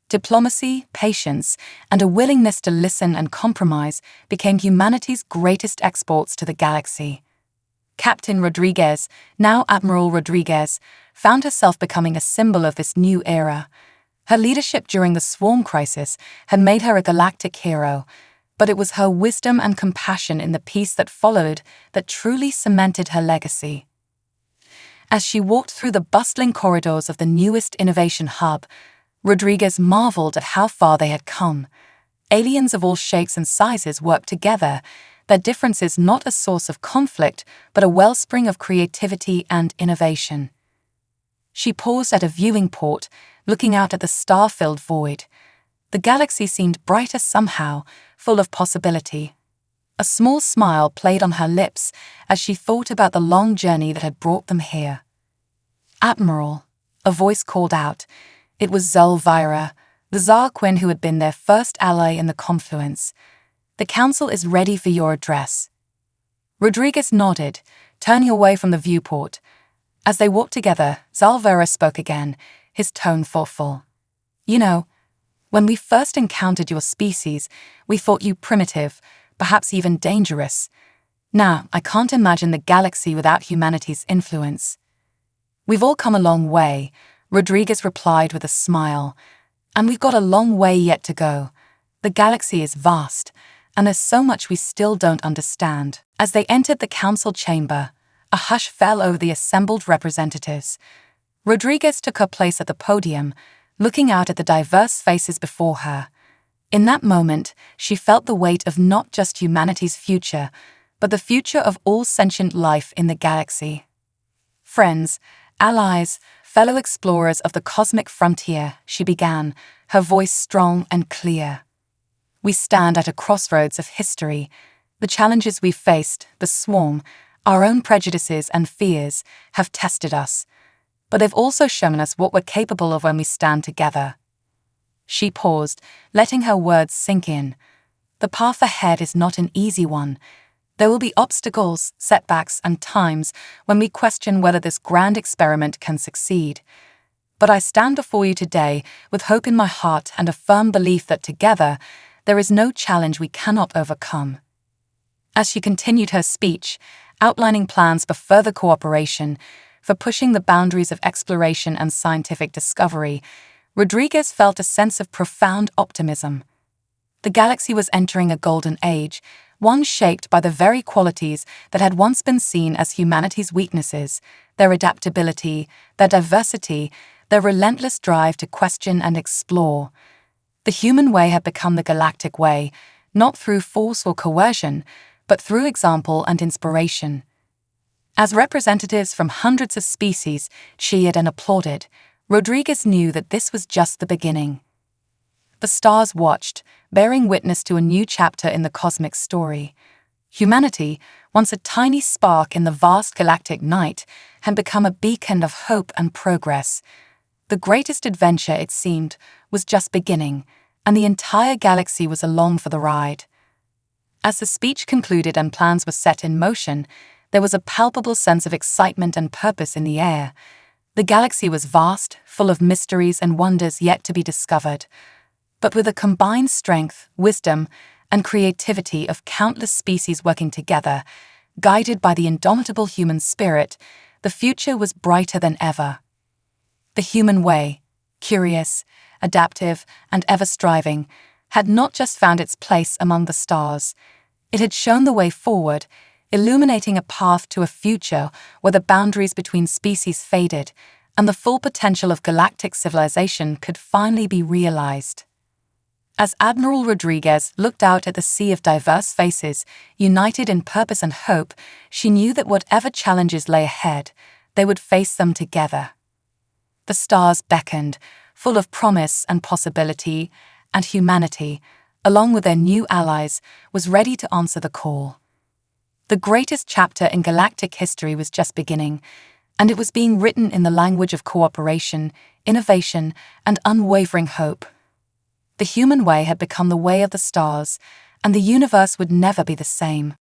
Diplomacy, patience, and a willingness to listen and compromise became humanity's greatest exports to the galaxy. Captain Rodriguez, now Admiral Rodriguez, found herself becoming a symbol of this new era. Her leadership during the Swarm crisis had made her a galactic hero, but it was her wisdom and compassion in the peace that followed that truly cemented her legacy. As she walked through the bustling corridors of the newest innovation hub, Rodriguez marveled at how far they had come. Aliens of all shapes and sizes worked together, their differences not a source of conflict, but a wellspring of creativity and innovation. She paused at a viewing port, looking out at the star-filled void. The galaxy seemed brighter somehow, full of possibility. A small smile played on her lips as she thought about the long journey that had brought them here. "Admiral," a voice called out. It was Zulvira, the Zarquin who had been their first ally in the confluence. "The Council is ready for your address." Rodriguez nodded, turning away from the viewport. As they walked together, Zulvira spoke again, his tone thoughtful. "You know, when we first encountered your species, we thought you primitive, perhaps even dangerous. Now, I can't imagine the galaxy without humanity's influence." "We've all come a long way," Rodriguez replied with a smile. "And we've got a long way yet to go. The galaxy is vast, and there's so much we still don't understand." As they entered the council chamber, a hush fell over the assembled representatives. Rodriguez took her place at the podium, looking out at the diverse faces before her. In that moment, she felt the weight of not just humanity's future, but the future of all sentient life in the galaxy. "Friends, allies, fellow explorers of the cosmic frontier," she began, her voice strong and clear. "We stand at a crossroads of history. The challenges we've faced, the swarm, our own prejudices and fears, have tested us. But they've also shown us what we're capable of when we stand together." She paused, letting her words sink in. The path ahead is not an easy one. There will be obstacles, setbacks, and times when we question whether this grand experiment can succeed. But I stand before you today with hope in my heart and a firm belief that together, there is no challenge we cannot overcome. As she continued her speech, outlining plans for further cooperation, for pushing the boundaries of exploration and scientific discovery, Rodriguez felt a sense of profound optimism. The galaxy was entering a golden age, one shaped by the very qualities that had once been seen as humanity's weaknesses: their adaptability, their diversity, their relentless drive to question and explore. The human way had become the galactic way, not through force or coercion, but through example and inspiration. As representatives from hundreds of species cheered and applauded, Rodriguez knew that this was just the beginning. The stars watched, bearing witness to a new chapter in the cosmic story. Humanity, once a tiny spark in the vast galactic night, had become a beacon of hope and progress. The greatest adventure, it seemed, was just beginning, and the entire galaxy was along for the ride. As the speech concluded and plans were set in motion, there was a palpable sense of excitement and purpose in the air. The galaxy was vast, full of mysteries and wonders yet to be discovered. But with the combined strength, wisdom, and creativity of countless species working together, guided by the indomitable human spirit, the future was brighter than ever. The human way, curious, adaptive, and ever striving, had not just found its place among the stars. It had shown the way forward, illuminating a path to a future where the boundaries between species faded and the full potential of galactic civilization could finally be realized. As Admiral Rodriguez looked out at the sea of diverse faces, united in purpose and hope, she knew that whatever challenges lay ahead, they would face them together. The stars beckoned, full of promise and possibility, and humanity, along with their new allies, was ready to answer the call. The greatest chapter in galactic history was just beginning, and it was being written in the language of cooperation, innovation, and unwavering hope. The human way had become the way of the stars, and the universe would never be the same.